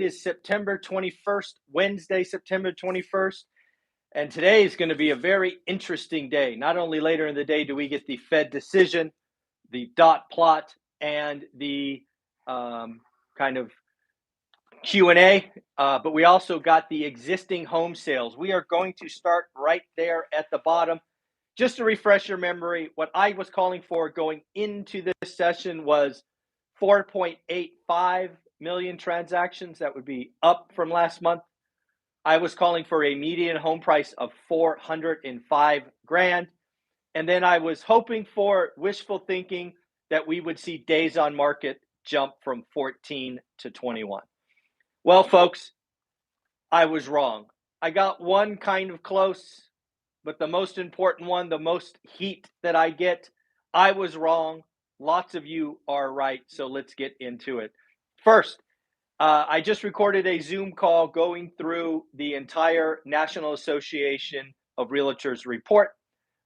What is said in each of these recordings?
is September 21st, Wednesday, September 21st. And today is going to be a very interesting day. Not only later in the day do we get the Fed decision, the dot plot, and the kind of Q&A, but we also got the existing home sales. We are going to start right there at the bottom. Just to refresh your memory, what I was calling for going into this session was 4.85 million transactions. That would be up from last month. I was calling for a median home price of 405 grand. And then I was hoping for wishful thinking that we would see days on market jump from 14 to 21. Well, folks, I was wrong. I got one kind of close, but the most important one, the most heat that I get, I was wrong. Lots of you are right, so let's get into it. First, I just recorded a Zoom call going through the entire National Association of Realtors report.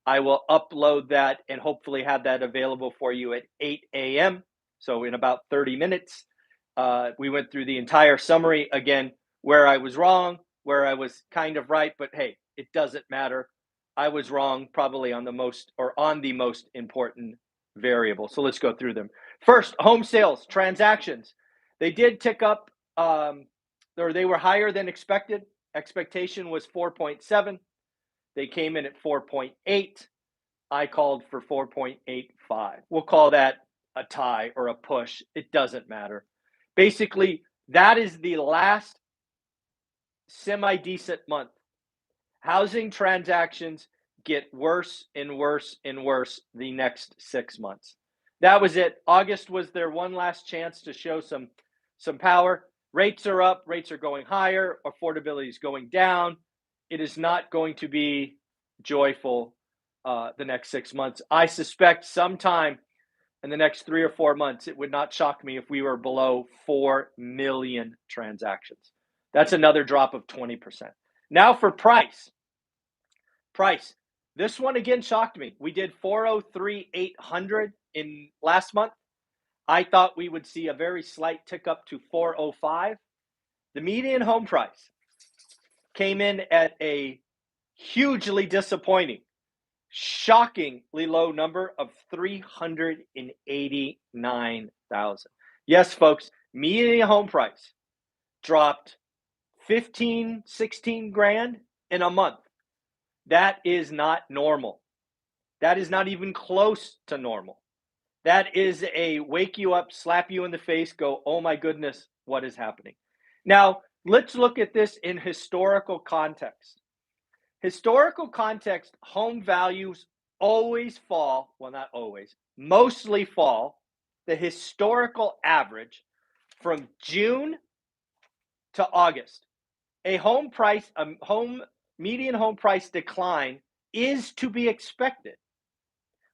I will upload that and hopefully have that available for you at 8 a.m., so in about 30 minutes. We went through the entire summary, again, where I was wrong, where I was kind of right, but hey, it doesn't matter. I was wrong probably on the most important variable. So let's go through them. First, home sales, transactions. They did tick up, or they were higher than expected. Expectation was 4.7. They came in at 4.8. I called for 4.85. We'll call that a tie or a push. It doesn't matter. Basically, that is the last semi-decent month. Housing transactions get worse and worse and worse the next 6 months. That was it. August was their one last chance to show some power. Rates are up. Rates are going higher. Affordability is going down. It is not going to be joyful the next 6 months. I suspect sometime in the next 3 or 4 months, it would not shock me if we were below 4 million transactions. That's another drop of 20%. Now for price. This one again shocked me. We did 403,800 in last month. I thought we would see a very slight tick up to 405. The median home price came in at a hugely disappointing, shockingly low number of 389,000. Yes, folks, median home price dropped 15, 16 grand in a month. That is not normal. That is not even close to normal. That is a wake you up, slap you in the face, go, oh my goodness, what is happening? Now, let's look at this in historical context. Historical context, home values always fall, well, not always, mostly fall, the historical average from June to August. A median home price decline is to be expected.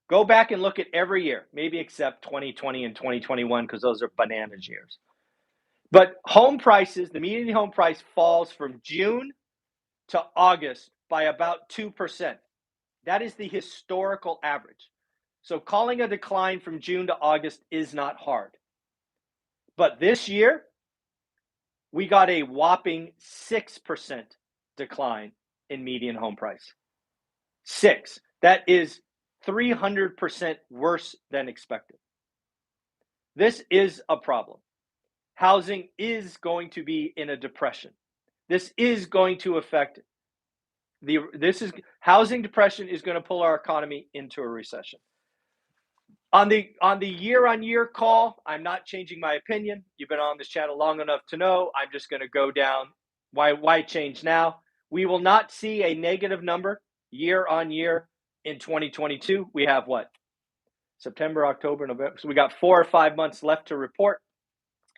Go back and look at every year, maybe except 2020 and 2021, because those are bananas years. But home prices, the median home price falls from June to August by about 2%. That is the historical average. So calling a decline from June to August is not hard. But this year, we got a whopping 6% decline in median home price. 6. That is 300% worse than expected. This is a problem. Housing is going to be in a depression. This is going to affect housing depression is going to pull our economy into a recession. On the year-on-year call, I'm not changing my opinion. You've been on this channel long enough to know I'm just going to go down. Why change now? We will not see a negative number year-on-year in 2022. We have what? September, October, November. So we got 4 or 5 months left to report.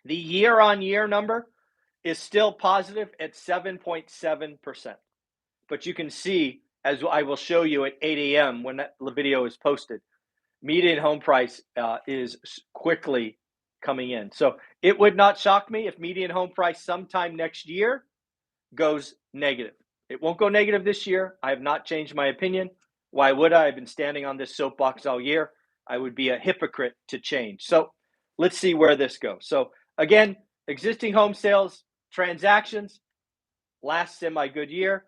The year-on-year number is still positive at 7.7%. But you can see, as I will show you at 8 a.m. when that video is posted, median home price is quickly coming in. So it would not shock me if median home price sometime next year goes negative. It won't go negative this year. I have not changed my opinion. Why would I? I've been standing on this soapbox all year. I would be a hypocrite to change. So let's see where this goes. So again, existing home sales transactions, last semi-good year,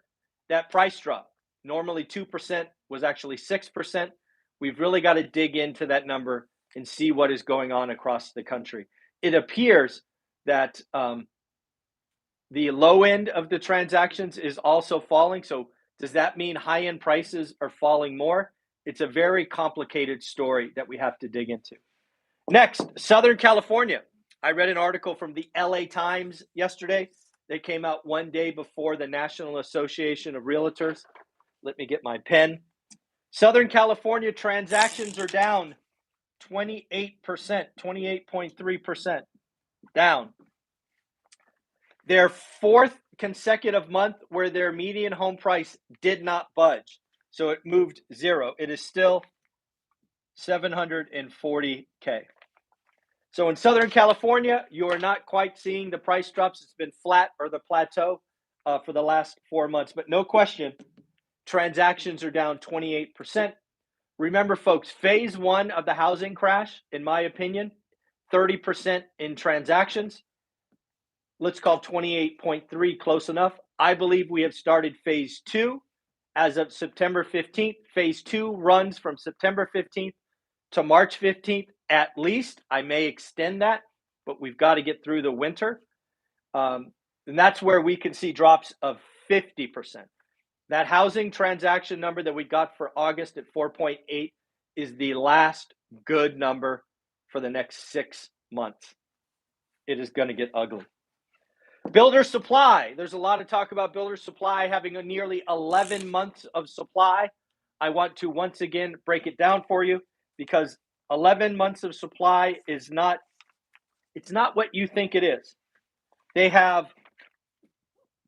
that price drop, normally 2%, was actually 6%. We've really got to dig into that number and see what is going on across the country. It appears that the low end of the transactions is also falling. So does that mean high-end prices are falling more? It's a very complicated story that we have to dig into. Next, Southern California. I read an article from the LA Times yesterday. They came out one day before the National Association of Realtors. Let me get my pen. Southern California transactions are down 28%, 28.3% down. Their fourth consecutive month where their median home price did not budge. So it moved zero. It is still $740K. So in Southern California, you are not quite seeing the price drops. It's been flat or the plateau for the last 4 months. But no question, transactions are down 28%. Remember, folks, phase one of the housing crash, in my opinion, 30% in transactions. Let's call 28.3 close enough. I believe we have started phase two as of September 15th. Phase two runs from September 15th to March 15th at least. I may extend that, but we've got to get through the winter. And that's where we can see drops of 50%. That housing transaction number that we got for August at 4.8 is the last good number for the next 6 months. It is going to get ugly. Builder supply. There's a lot of talk about builder supply having a nearly 11 months of supply. I want to once again break it down for you because 11 months of supply is not, it's not what you think it is. They have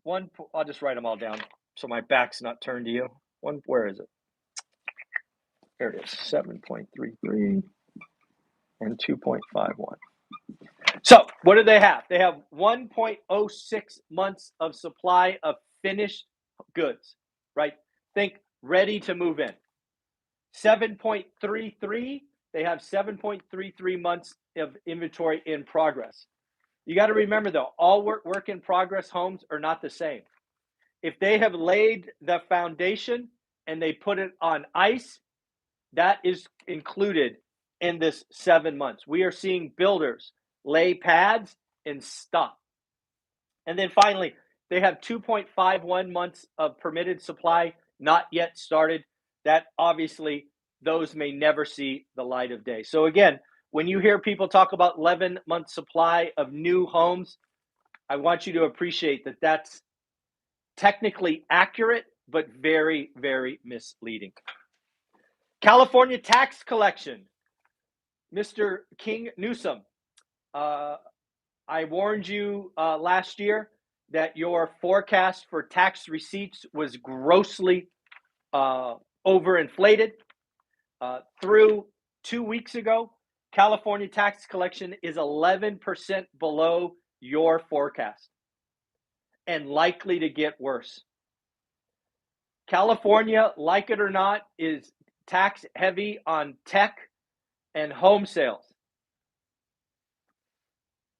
one, I'll just write them all down so my back's not turned to you. One, where is it? There it is, 7.33 and 2.51. So what do they have? They have 1.06 months of supply of finished goods, right? Think ready to move in. 7.33, they have 7.33 months of inventory in progress. You got to remember though, all work in progress homes are not the same. If they have laid the foundation and they put it on ice, that is included in this 7 months. We are seeing builders lay pads and stop. And then finally, they have 2.51 months of permitted supply not yet started. That obviously, those may never see the light of day. So again, when you hear people talk about 11-month supply of new homes, I want you to appreciate that that's technically accurate, but very, very misleading. California tax collection. Mr. King Newsom, I warned you last year that your forecast for tax receipts was grossly overinflated. Through 2 weeks ago, California tax collection is 11% below your forecast and likely to get worse. California, like it or not, is tax heavy on tech and home sales.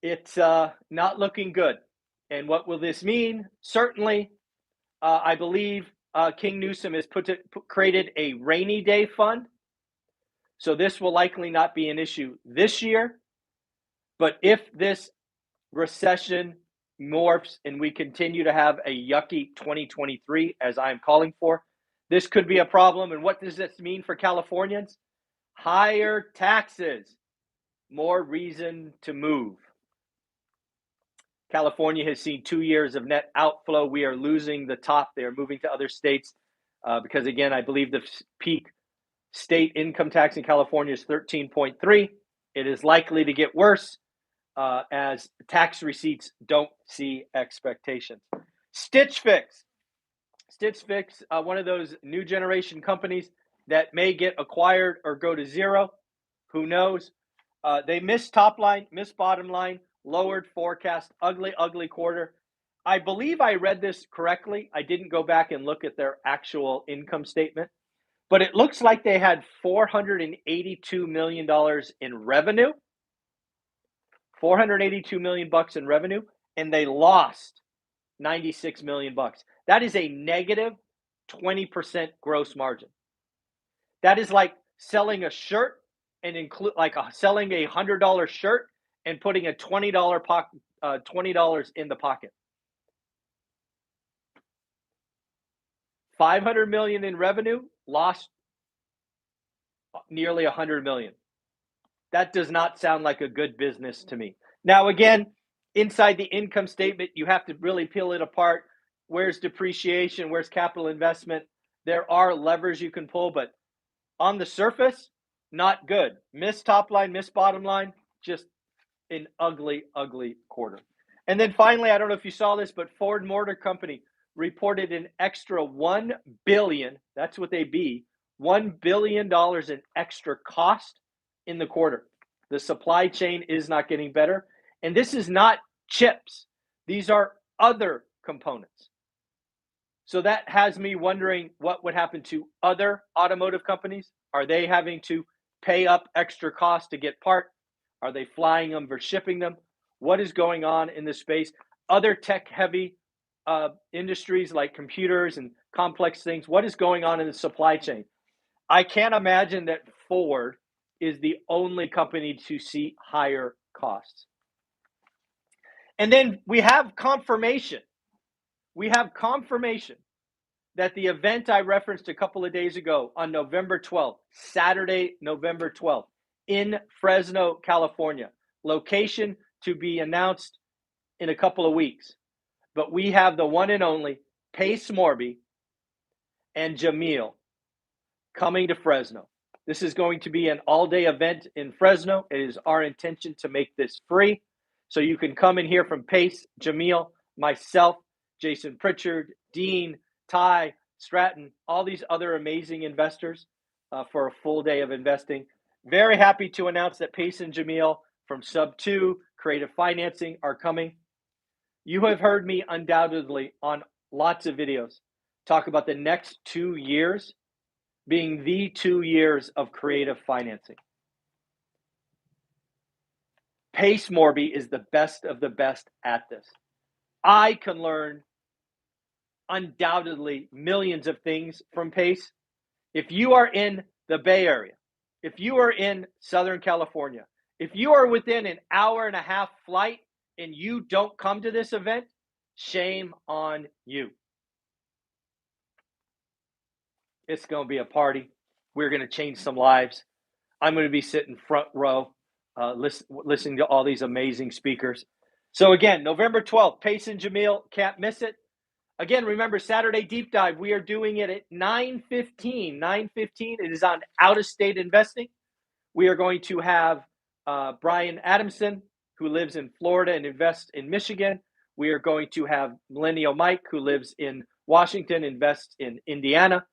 It's not looking good. And what will this mean? Certainly, I believe King Newsom has created a rainy day fund. So this will likely not be an issue this year. But if this recession morphs and we continue to have a yucky 2023, as I'm calling for, this could be a problem. And what does this mean for Californians? Higher taxes, more reason to move. California has seen 2 years of net outflow. We are losing the top. They are moving to other states because, again, I believe the peak state income tax in California is 13.3. It is likely to get worse as tax receipts don't see expectations. Stitch Fix. Stitch Fix, one of those new generation companies that may get acquired or go to zero. Who knows? They missed top line, missed bottom line, lowered forecast, ugly quarter. I believe I read this correctly. I didn't go back and look at their actual income statement, but it looks like they had $482 million in revenue. $482 million in revenue, and they lost 96 million bucks. That is a negative 20% gross margin. That is like selling a shirt and selling a $100 shirt and putting a $20 in the pocket. 500 million in revenue, lost nearly 100 million. That does not sound like a good business to me. Now, again, inside the income statement, you have to really peel it apart. Where's depreciation? Where's capital investment? There are levers you can pull, but on the surface, not good. Missed top line, missed bottom line, just an ugly, ugly quarter. And then finally, I don't know if you saw this, but Ford Motor Company reported an extra $1 billion, that's what they be, $1 billion in extra cost in the quarter. The supply chain is not getting better. And this is not chips. These are other components. So that has me wondering what would happen to other automotive companies. Are they having to pay up extra cost to get part? Are they flying them or shipping them? What is going on in this space? Other tech-heavy industries like computers and complex things, what is going on in the supply chain? I can't imagine that Ford is the only company to see higher costs. And then we have confirmation. We have confirmation that the event I referenced a couple of days ago on November 12th, Saturday, November 12th, in Fresno, California, location to be announced in a couple of weeks. But we have the one and only Pace Morby and Jamil coming to Fresno. This is going to be an all-day event in Fresno. It is our intention to make this free. So you can come and hear from Pace, Jamil, myself, Jason Pritchard, Dean, Ty, Stratton, all these other amazing investors for a full day of investing. Very happy to announce that Pace and Jamil from Sub 2 Creative Financing are coming. You have heard me undoubtedly on lots of videos talk about the next 2 years being the 2 years of creative financing. Pace Morby is the best of the best at this. I can learn undoubtedly millions of things from Pace. If you are in the Bay Area, if you are in Southern California, if you are within an hour and a half flight and you don't come to this event, shame on you. It's going to be a party. We're going to change some lives. I'm going to be sitting front row, listening to all these amazing speakers. So again, November 12th, Pace and Jamil, can't miss it. Again, remember, Saturday Deep Dive, we are doing it at 9:15. 9:15, it is on out-of-state investing. We are going to have Brian Adamson, who lives in Florida and invests in Michigan. We are going to have Millennial Mike, who lives in Washington, invests in Indiana,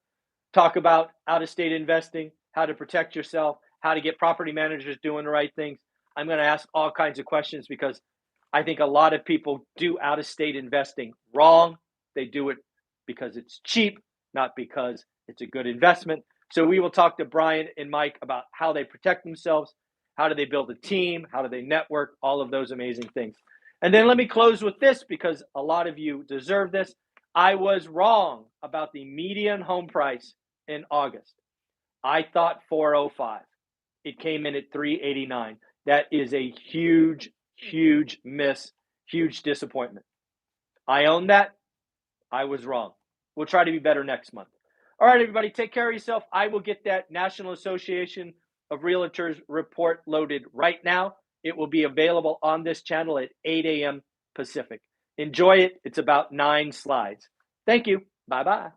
talk about out-of-state investing, how to protect yourself, how to get property managers doing the right things. I'm going to ask all kinds of questions because I think a lot of people do out-of-state investing wrong. They do it because it's cheap, not because it's a good investment. So we will talk to Brian and Mike about how they protect themselves, how do they build a team, how do they network, all of those amazing things. And then let me close with this because a lot of you deserve this. I was wrong about the median home price in August. I thought 405. It came in at 389. That is a huge, huge miss, huge disappointment. I own that. I was wrong. We'll try to be better next month. All right, everybody, take care of yourself. I will get that National Association of Realtors report loaded right now. It will be available on this channel at 8 a.m. Pacific. Enjoy it. It's about 9 slides. Thank you. Bye-bye.